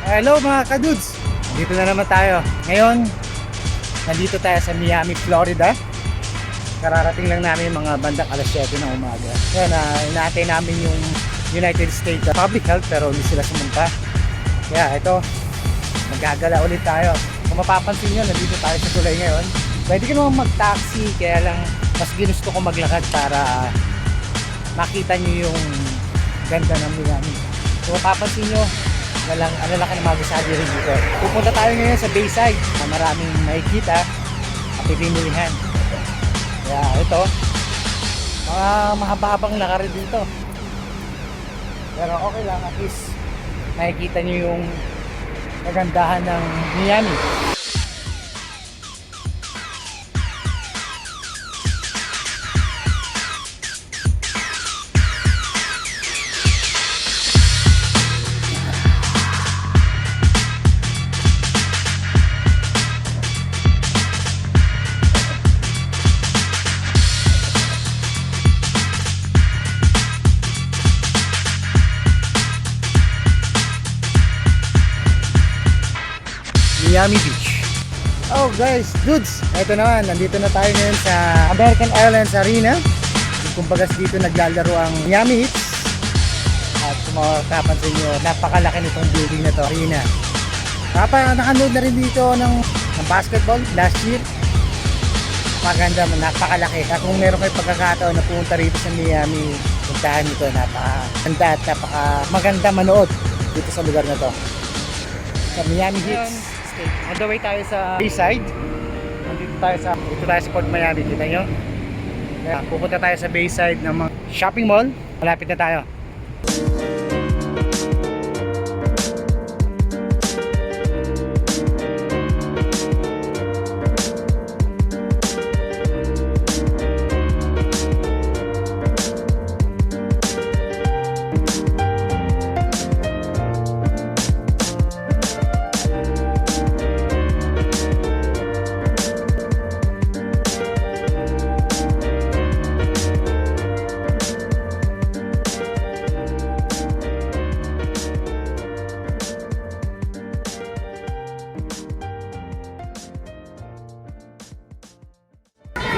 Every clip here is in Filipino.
Hello mga kadudes! Dito na naman tayo. Ngayon, nandito tayo sa Miami, Florida. Kararating lang namin mga bandang alas 7 ng umaga. Ngayon, inaantay namin yung United States Public Health pero hindi sila sumunta. Kaya ito, magagala ulit tayo. Kung mapapansin nyo, nandito tayo sa tulay ngayon. Pwede ka naman mag-taxi, kaya lang mas ginusto ko maglakad para makita nyo yung ganda ng Miami. Kung mapapansin nyo, ang lalaki ng mga gusali rin dito. Pupunta tayo ngayon sa Bayside na maraming makikita at pipilihan. Kaya ito, mga mahaba-habang lakarin dito. Pero okay lang, at least makikita nyo yung kagandahan ng Miami. Miami Beach. Oh guys, dudes, ito naman, nandito na tayo ngayon sa American Airlines Arena. Kumbagas dito naglalaro ang Miami Heat. At kung makapansin nyo, napakalaki nitong building na to, arena. Nakanood na rin dito ng basketball last year. Maganda, napakalaki. Kaya kung meron kayo pagkakataon na pumunta rito sa Miami, puntahan nito, napakaganda at maganda manood dito sa lugar na to. Sa Miami Heat. On the way tayo sa Bayside. Dito tayo sa Port Miami, kita nyo. Kaya pupunta tayo sa Bayside ng mga shopping mall. Malapit na tayo.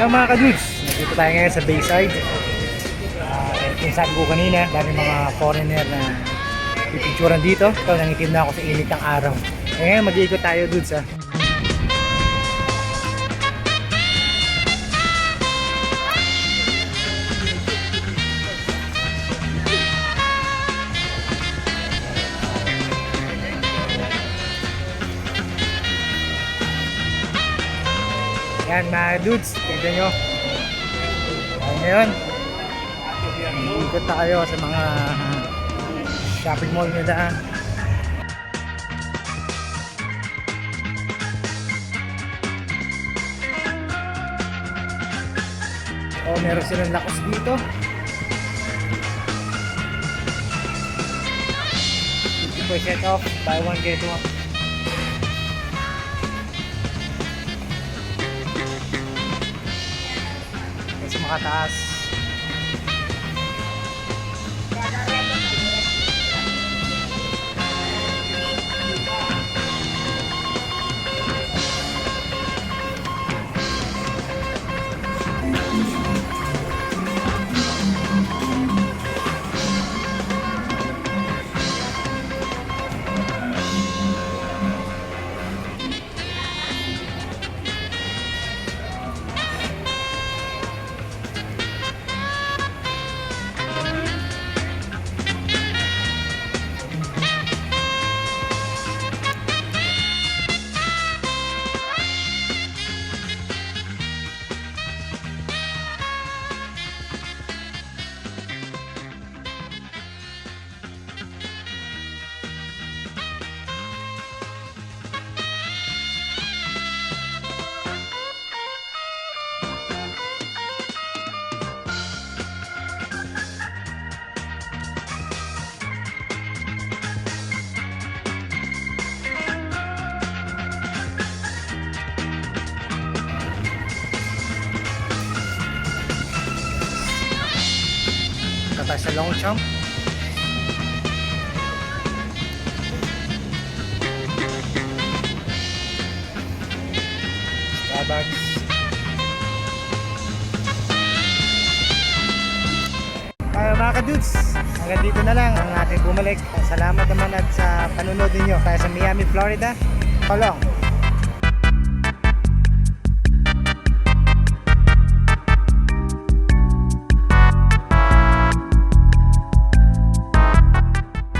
Hello mga kadudes, nandito tayo ngayon sa Bayside. Kung sabi ko kanina, dami mga foreigner na pipicturan dito. Ito, nangitim na ako sa init ng araw. Ngayon mag-iikot tayo dudes ha. Yan mga dudes, tignan nyo. Ngayon, ikot na kayo sa mga shopping mall nila. O meron silang lakos dito. 50% off, buy one get one. Makataas. tayo sa Longchamp. mga kadudes, hanggang dito na lang ang ating bumalik. Salamat naman at sa panunod ninyo tayo sa Miami, Florida. So long.